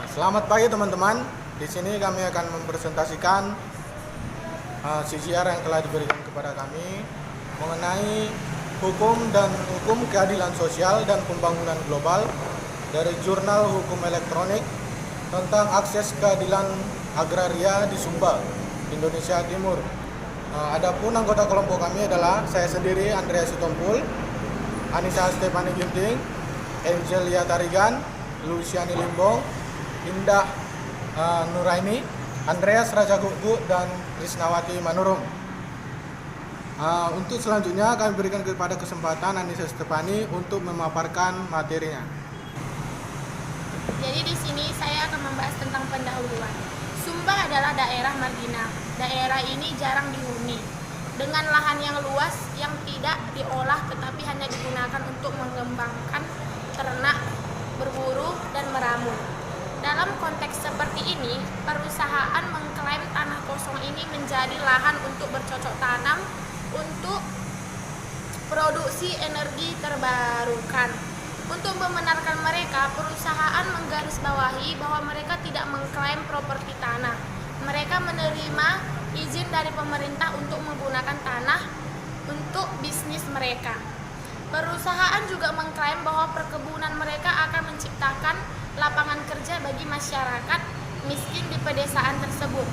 Selamat pagi teman-teman. Di sini kami akan mempresentasikan CGR yang telah diberikan kepada kami mengenai hukum keadilan sosial dan pembangunan global dari Jurnal Hukum Elektronik tentang akses keadilan agraria di Sumba, Indonesia Timur. Adapun anggota kelompok kami adalah saya sendiri, Andreas Sitompul, Anissa Stefani Ginting, Angelia Tarigan, Luciani Limbong, Indah Nuraini, Andreas Rajagugu, dan Krisnawati Manurung. Untuk selanjutnya kami berikan kepada kesempatan Anissa Stefani untuk memaparkan materinya. Jadi di sini saya akan membahas tentang pendahuluan. Sumba adalah daerah marginal. Daerah ini jarang dihuni, dengan lahan yang luas yang tidak diolah tetapi hanya digunakan untuk mengembangkan ternak, berburu, dan meramu. Dalam konteks seperti ini, perusahaan mengklaim tanah kosong ini menjadi lahan untuk bercocok tanam untuk produksi energi terbarukan. Untuk membenarkan mereka, perusahaan menggarisbawahi bahwa mereka tidak mengklaim properti tanah. Mereka menerima izin dari pemerintah untuk menggunakan tanah untuk bisnis mereka. Perusahaan juga mengklaim bahwa perkebunan mereka akan menciptakan lapangan kerja bagi masyarakat miskin di pedesaan tersebut.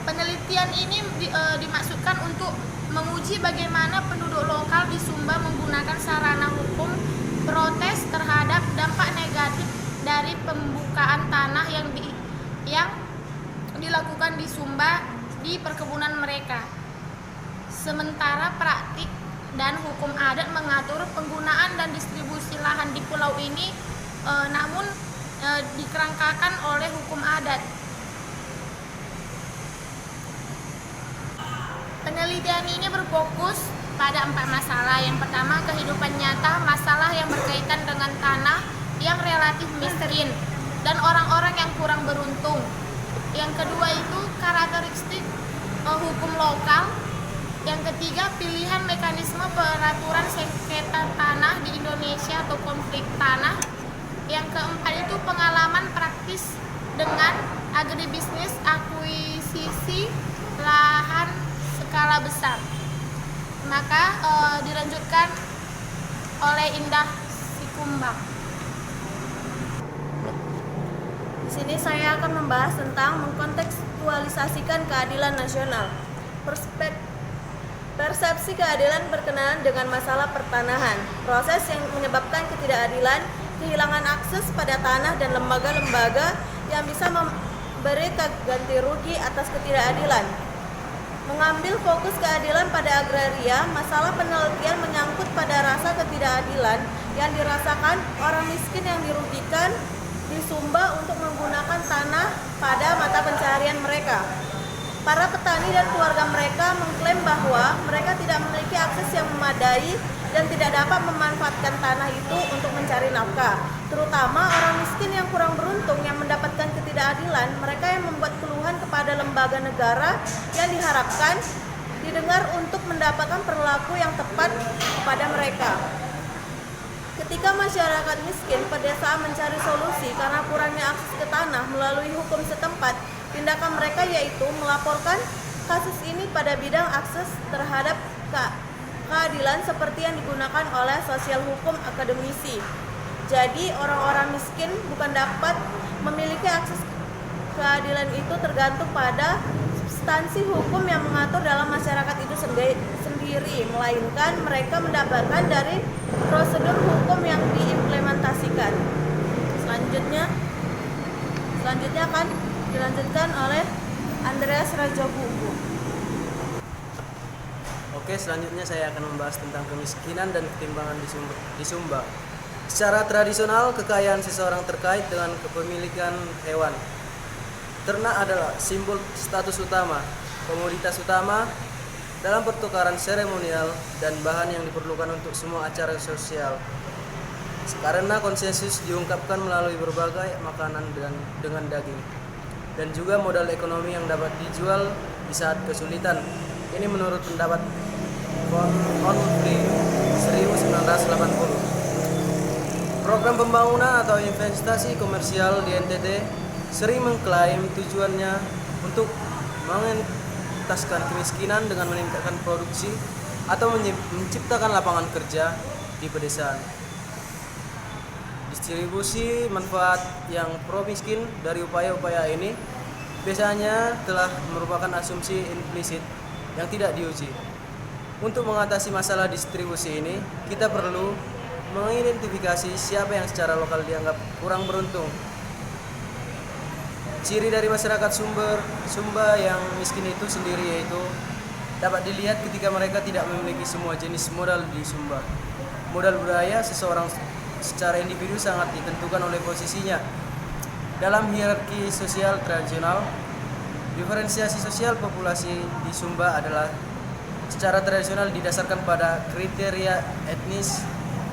Penelitian ini dimaksudkan untuk menguji bagaimana penduduk lokal di Sumba menggunakan sarana hukum protes terhadap dampak negatif dari pembukaan tanah yang dilakukan di Sumba di perkebunan mereka. Sementara praktik dan hukum adat mengatur penggunaan dan distribusi lahan di pulau ini, namun dikerangkakan oleh hukum adat. Penelitian ini berfokus pada 4 masalah. Yang pertama, kehidupan nyata, masalah yang berkaitan dengan tanah yang relatif miskin dan orang-orang yang kurang beruntung. Yang kedua itu karakteristik hukum lokal. Yang ketiga, pilihan mekanisme peraturan sengketa tanah di Indonesia atau konflik tanah. Yang keempat itu pengalaman praktis dengan agribisnis akuisisi lahan skala besar. Maka dilanjutkan oleh Indah Sikumbang. Di sini saya akan membahas tentang mengkontekstualisasikan keadilan nasional. Persepsi keadilan berkenaan dengan masalah pertanahan, proses yang menyebabkan ketidakadilan, kehilangan akses pada tanah dan lembaga-lembaga yang bisa memberi ganti rugi atas ketidakadilan. Mengambil fokus keadilan pada agraria, masalah penelitian menyangkut pada rasa ketidakadilan yang dirasakan orang miskin yang dirugikan di Sumba untuk menggunakan tanah pada mata pencaharian mereka. Para petani dan keluarga mereka mengklaim bahwa mereka tidak memiliki akses yang memadai dan tidak dapat memanfaatkan tanah itu untuk mencari nafkah. Terutama orang miskin yang kurang beruntung yang mendapatkan ketidakadilan, mereka yang membuat keluhan kepada lembaga negara yang diharapkan didengar untuk mendapatkan perilaku yang tepat kepada mereka. Ketika masyarakat miskin pedesaan mencari solusi karena kurangnya akses ke tanah melalui hukum setempat, tindakan mereka yaitu melaporkan kasus ini pada bidang akses terhadap keadilan seperti yang digunakan oleh sosial hukum akademisi. Jadi orang-orang miskin bukan dapat memiliki akses keadilan itu tergantung pada substansi hukum yang mengatur dalam masyarakat itu sendiri, melainkan mereka mendapatkan dari prosedur hukum yang diimplementasikan. Selanjutnya akan dilanjutkan oleh Andreas Rajagugu. Oke, selanjutnya saya akan membahas tentang kemiskinan dan ketimpangan di Sumba. Secara tradisional, kekayaan seseorang terkait dengan kepemilikan hewan. Ternak adalah simbol status utama, komoditas utama dalam pertukaran seremonial dan bahan yang diperlukan untuk semua acara sosial. Karena konsensus diungkapkan melalui berbagai makanan dengan daging dan juga modal ekonomi yang dapat dijual di saat kesulitan. Ini menurut pendapat von Free 1980. Program pembangunan atau investasi komersial di NTT sering mengklaim tujuannya untuk mengentaskan kemiskinan dengan meningkatkan produksi atau menciptakan lapangan kerja di pedesaan. Distribusi manfaat yang pro miskin dari upaya-upaya ini biasanya telah merupakan asumsi implisit yang tidak diuji. Untuk mengatasi masalah distribusi ini, kita perlu mengidentifikasi siapa yang secara lokal dianggap kurang beruntung. Ciri dari masyarakat Sumba yang miskin itu sendiri yaitu dapat dilihat ketika mereka tidak memiliki semua jenis modal di Sumba. Modal budaya seseorang secara individu sangat ditentukan oleh posisinya. Dalam hierarki sosial tradisional, diferensiasi sosial populasi di Sumba adalah secara tradisional didasarkan pada kriteria etnis,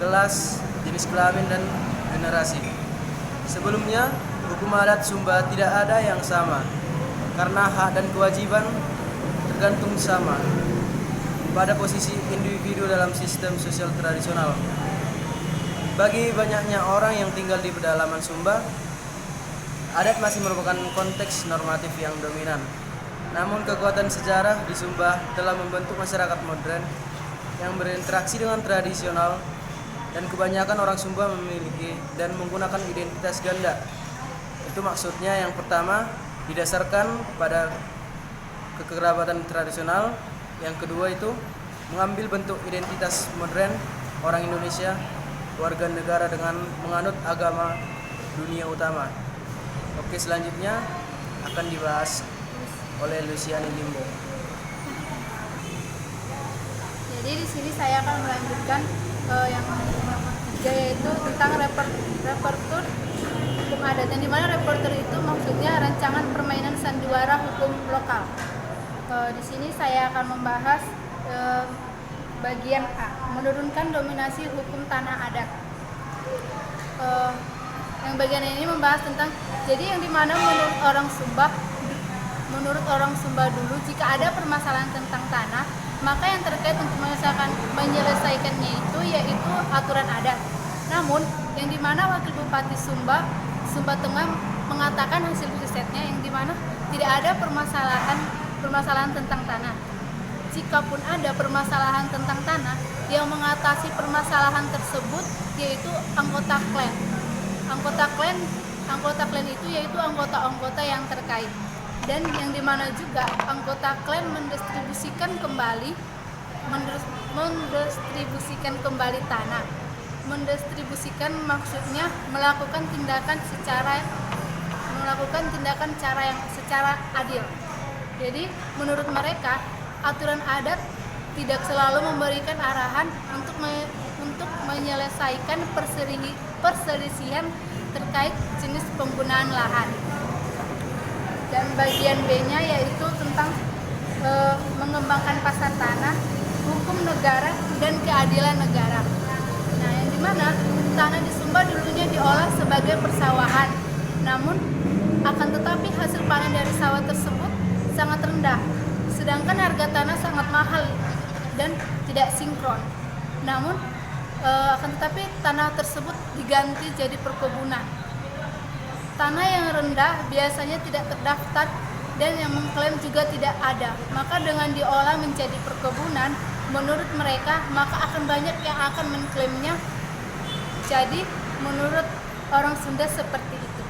kelas, jenis kelamin, dan generasi. Sebelumnya, hukum adat Sumba tidak ada yang sama, karena hak dan kewajiban tergantung sama pada posisi individu dalam sistem sosial tradisional. Bagi banyaknya orang yang tinggal di pedalaman Sumba, adat masih merupakan konteks normatif yang dominan. Namun kekuatan sejarah di Sumba telah membentuk masyarakat modern yang berinteraksi dengan tradisional, dan kebanyakan orang Sumba memiliki dan menggunakan identitas ganda. Itu maksudnya yang pertama didasarkan pada kekerabatan tradisional, yang kedua itu mengambil bentuk identitas modern orang Indonesia, warga negara dengan menganut agama dunia utama. Oke, selanjutnya akan dibahas oleh Luciani Limbo. Jadi di sini saya akan melanjutkan yang ketiga, yaitu tentang repertur hukum adat. Yang dimana repertur itu maksudnya rancangan permainan sandiwara hukum lokal. Di sini saya akan membahas bagian A, menurunkan dominasi hukum tanah adat. Yang bagian ini membahas tentang jadi yang dimana menurut orang Sumba dulu, jika ada permasalahan tentang tanah, maka yang terkait untuk menyelesaikannya itu yaitu aturan adat. Namun yang dimana Wakil Bupati Sumba Tengah mengatakan hasil risetnya yang dimana tidak ada permasalahan tentang tanah. Jikapun ada permasalahan tentang tanah, yang mengatasi permasalahan tersebut yaitu anggota klan. Anggota klan itu yaitu anggota-anggota yang terkait. Dan yang dimana juga anggota klan mendistribusikan kembali tanah. Mendistribusikan maksudnya melakukan tindakan cara yang secara adil. Jadi menurut mereka aturan adat tidak selalu memberikan arahan untuk menyelesaikan perselisihan terkait jenis penggunaan lahan. Dan bagian B-nya yaitu tentang mengembangkan pasar tanah, hukum negara, dan keadilan negara. Nah, yang dimana tanah di Sumba dulunya diolah sebagai persawahan, namun akan tetapi hasil panen dari sawah tersebut sangat rendah, sedangkan harga tanah sangat mahal dan tidak sinkron. Namun akan tetapi tanah tersebut diganti jadi perkebunan. Tanah yang rendah biasanya tidak terdaftar dan yang mengklaim juga tidak ada. Maka dengan diolah menjadi perkebunan, menurut mereka maka akan banyak yang akan mengklaimnya. Jadi menurut orang Sunda seperti itu.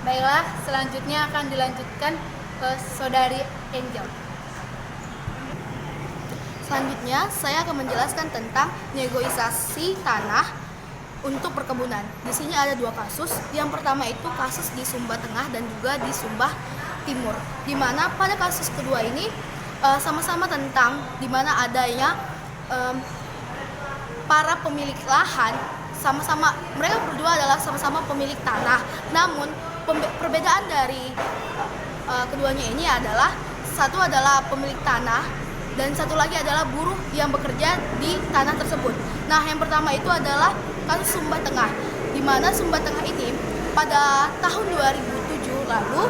Baiklah, selanjutnya akan dilanjutkan ke Saudari Angel. Selanjutnya, saya akan menjelaskan tentang negosiasi tanah untuk perkebunan. Di sini ada dua kasus. Yang pertama itu kasus di Sumba Tengah dan juga di Sumba Timur. Di mana pada kasus kedua ini sama-sama tentang di mana adanya para pemilik lahan mereka berdua adalah sama-sama pemilik tanah. Namun perbedaan dari keduanya ini adalah satu adalah pemilik tanah dan satu lagi adalah buruh yang bekerja di tanah tersebut. Nah, yang pertama itu adalah kasus Sumba Tengah, di mana Sumba Tengah ini pada tahun 2007 lalu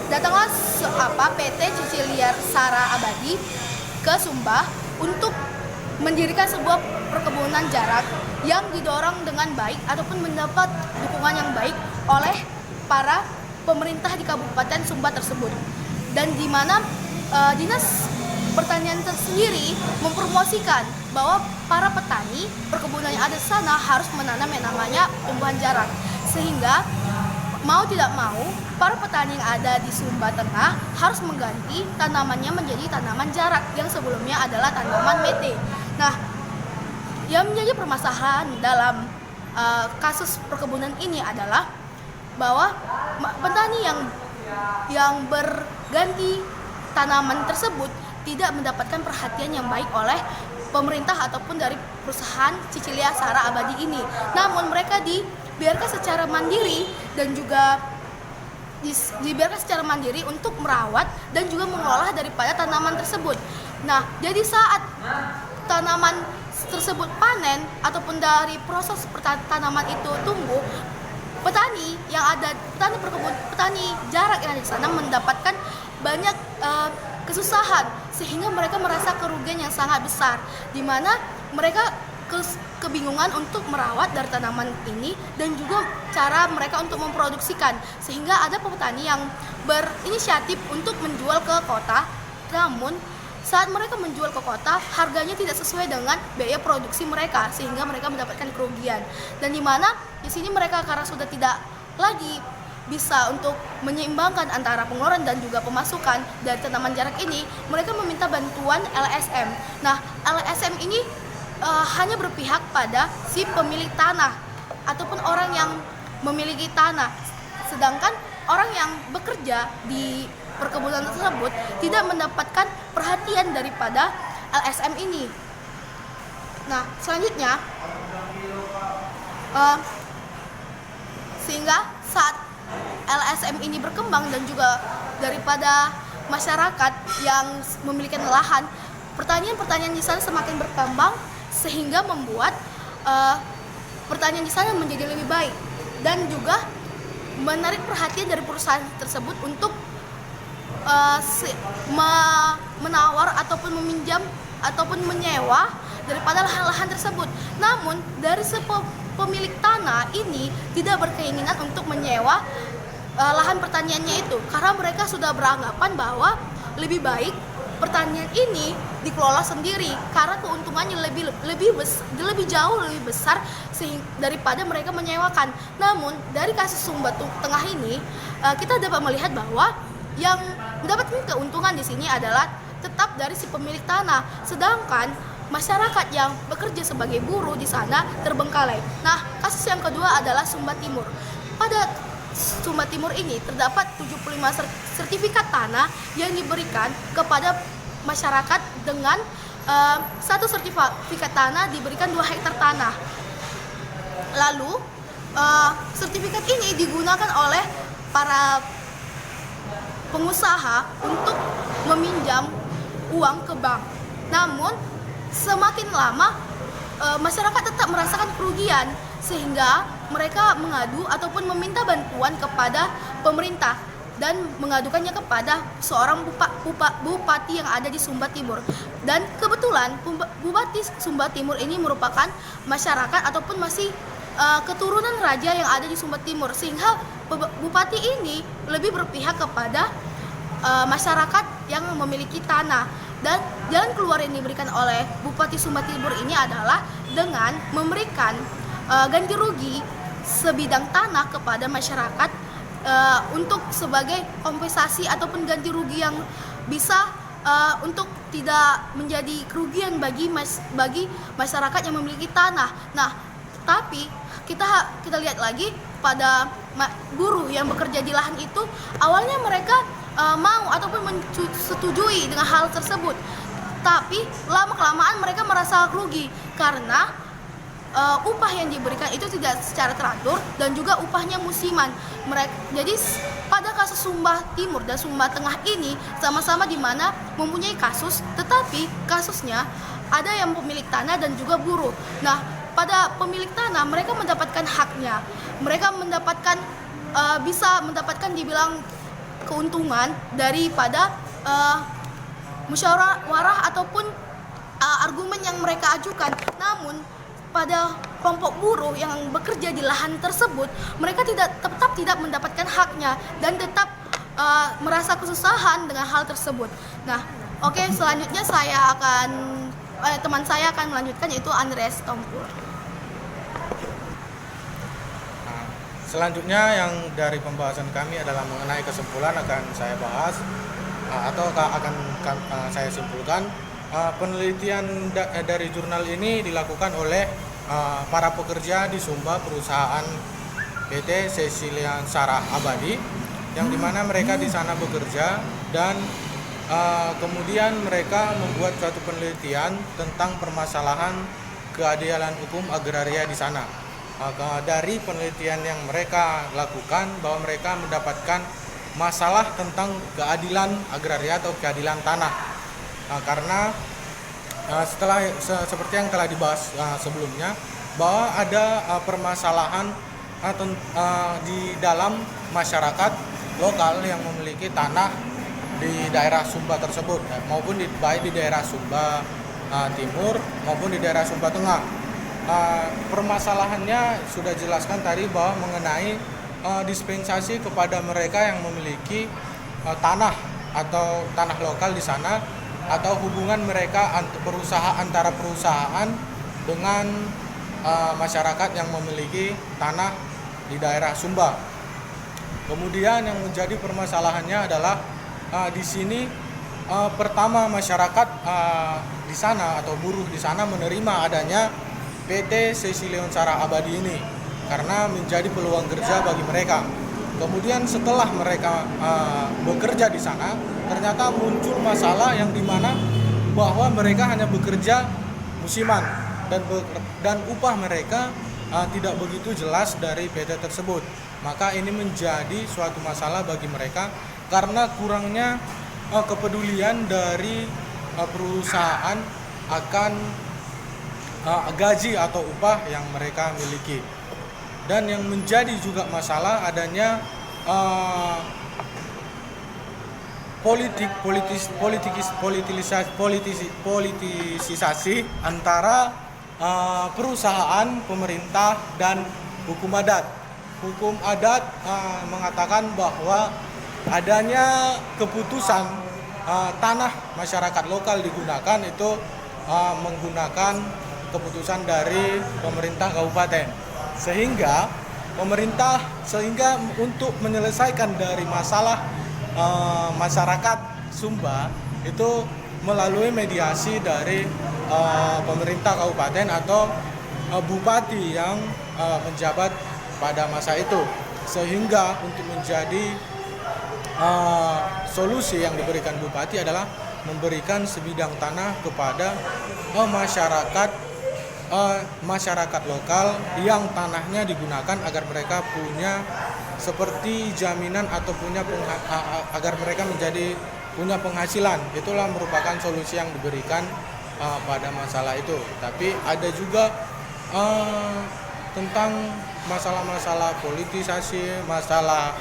datanglah PT Cicilia Sara Abadi ke Sumba untuk mendirikan sebuah perkebunan jarak yang didorong dengan baik ataupun mendapat dukungan yang baik oleh para pemerintah di Kabupaten Sumba tersebut, dan di mana Dinas Pertanian tersendiri mempromosikan bahwa para petani perkebunan yang ada di sana harus menanam yang namanya tumbuhan jarak, sehingga mau tidak mau para petani yang ada di Sumba Tengah harus mengganti tanamannya menjadi tanaman jarak yang sebelumnya adalah tanaman mete. Nah, yang menjadi permasalahan dalam kasus perkebunan ini adalah bahwa petani yang berganti tanaman tersebut tidak mendapatkan perhatian yang baik oleh pemerintah ataupun dari perusahaan Cicilia Sara Abadi ini. Namun mereka dibiarkan secara mandiri dan juga dibiarkan secara mandiri untuk merawat dan juga mengolah daripada tanaman tersebut. Nah, jadi saat tanaman tersebut panen ataupun dari proses tanaman itu tumbuh, petani jarak yang ada di sana mendapatkan banyak kesusahan, sehingga mereka merasa kerugian yang sangat besar, di mana mereka kebingungan untuk merawat dari tanaman ini dan juga cara mereka untuk memproduksikan, sehingga ada petani yang berinisiatif untuk menjual ke kota. Namun saat mereka menjual ke kota, harganya tidak sesuai dengan biaya produksi mereka, sehingga mereka mendapatkan kerugian. Dan di mana di sini mereka karena sudah tidak lagi bisa untuk menyeimbangkan antara pengeluaran dan juga pemasukan dari tanaman jarak ini, mereka meminta bantuan LSM. Nah, LSM ini hanya berpihak pada si pemilik tanah ataupun orang yang memiliki tanah, sedangkan orang yang bekerja di perkebunan tersebut tidak mendapatkan perhatian daripada LSM ini. Nah, selanjutnya sehingga saat LSM ini berkembang dan juga daripada masyarakat yang memiliki lahan, pertanian di sana semakin berkembang, sehingga membuat pertanian di sana menjadi lebih baik dan juga menarik perhatian dari perusahaan tersebut untuk menawar ataupun meminjam ataupun menyewa daripada lahan-lahan tersebut. Namun dari pemilik tanah ini tidak berkeinginan untuk menyewa lahan pertaniannya itu, karena mereka sudah beranggapan bahwa lebih baik pertanian ini dikelola sendiri karena keuntungannya lebih jauh lebih besar daripada mereka menyewakan. Namun dari kasus Sumba Tengah ini kita dapat melihat bahwa yang mendapatkan keuntungan di sini adalah tetap dari si pemilik tanah, sedangkan masyarakat yang bekerja sebagai buruh di sana terbengkalai. Nah, kasus yang kedua adalah Sumba Timur. Pada Sumba Timur ini terdapat 75 sertifikat tanah yang diberikan kepada masyarakat dengan satu sertifikat tanah diberikan 2 hektar tanah. Lalu sertifikat ini digunakan oleh para pengusaha untuk meminjam uang ke bank. Namun semakin lama masyarakat tetap merasakan kerugian, sehingga mereka mengadu ataupun meminta bantuan kepada pemerintah dan mengadukannya kepada seorang bupati yang ada di Sumba Timur. Dan kebetulan Bupati Sumba Timur ini merupakan masyarakat ataupun masih keturunan raja yang ada di Sumba Timur, sehingga bupati ini lebih berpihak kepada masyarakat yang memiliki tanah. Dan jalan keluar yang diberikan oleh Bupati Sumba Timur ini adalah dengan memberikan ganti rugi sebidang tanah kepada masyarakat untuk sebagai kompensasi ataupun ganti rugi yang bisa untuk tidak menjadi kerugian bagi masyarakat yang memiliki tanah. Nah, tapi kita lihat lagi pada buruh yang bekerja di lahan itu, awalnya mereka mau ataupun menyetujui dengan hal tersebut, tapi lama-kelamaan mereka merasa rugi karena upah yang diberikan itu tidak secara teratur dan juga upahnya musiman. Jadi pada kasus Sumba Timur dan Sumba Tengah ini sama-sama di mana mempunyai kasus, tetapi kasusnya ada yang pemilik tanah dan juga buruh. Nah, pada pemilik tanah mereka mendapatkan haknya, mereka bisa mendapatkan dibilang keuntungan daripada musyawarah ataupun argumen yang mereka ajukan. Namun pada kelompok buruh yang bekerja di lahan tersebut, mereka tetap tidak mendapatkan haknya dan tetap merasa kesusahan dengan hal tersebut. Nah, oke, selanjutnya teman saya akan melanjutkan, yaitu Andreas Tompul. Nah, selanjutnya yang dari pembahasan kami adalah mengenai kesimpulan akan saya bahas atau akan saya simpulkan. Penelitian dari jurnal ini dilakukan oleh para pekerja di Sumba perusahaan PT Cecilian Sarah Abadi, yang dimana mereka di sana bekerja dan kemudian mereka membuat suatu penelitian tentang permasalahan keadilan hukum agraria di sana. Dari penelitian yang mereka lakukan, bahwa mereka mendapatkan masalah tentang keadilan agraria atau keadilan tanah. Karena setelah seperti yang telah dibahas sebelumnya, bahwa ada permasalahan di dalam masyarakat lokal yang memiliki tanah di daerah Sumba tersebut, maupun baik di daerah Sumba Timur maupun di daerah Sumba Tengah. Permasalahannya sudah jelaskan tadi, bahwa mengenai dispensasi kepada mereka yang memiliki tanah atau tanah lokal di sana, atau hubungan mereka antara perusahaan dengan masyarakat yang memiliki tanah di daerah Sumba. Kemudian yang menjadi permasalahannya adalah di sini pertama masyarakat di sana atau buruh di sana menerima adanya PT Cecilian Sarah Abadi ini karena menjadi peluang kerja bagi mereka. Kemudian setelah mereka bekerja di sana, ternyata muncul masalah yang dimana bahwa mereka hanya bekerja musiman dan upah mereka tidak begitu jelas dari PT tersebut. Maka ini menjadi suatu masalah bagi mereka karena kurangnya kepedulian dari perusahaan akan gaji atau upah yang mereka miliki. Dan yang menjadi juga masalah adanya politisasi antara perusahaan, pemerintah, dan hukum adat. Hukum adat mengatakan bahwa adanya keputusan tanah masyarakat lokal digunakan itu menggunakan keputusan dari pemerintah kabupaten, sehingga untuk menyelesaikan dari masalah masyarakat Sumba itu melalui mediasi dari pemerintah kabupaten atau bupati yang menjabat pada masa itu, sehingga untuk menjadi solusi yang diberikan bupati adalah memberikan sebidang tanah kepada masyarakat lokal yang tanahnya digunakan agar mereka punya seperti jaminan atau agar mereka punya penghasilan. Itulah merupakan solusi yang diberikan pada masalah itu. Tapi ada juga tentang masalah-masalah politisasi, masalah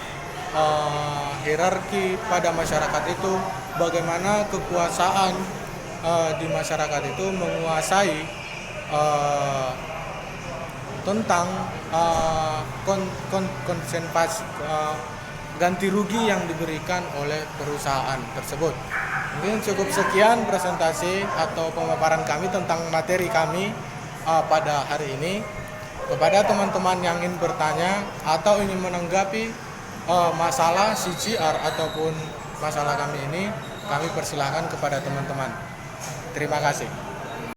hierarki pada masyarakat itu, bagaimana kekuasaan di masyarakat itu menguasai tentang konsentrasi ganti rugi yang diberikan oleh perusahaan tersebut. Mungkin cukup sekian presentasi atau pemaparan kami tentang materi kami pada hari ini. Kepada teman-teman yang ingin bertanya atau ingin menanggapi masalah CGR ataupun masalah kami ini, kami persilahkan kepada teman-teman. Terima kasih.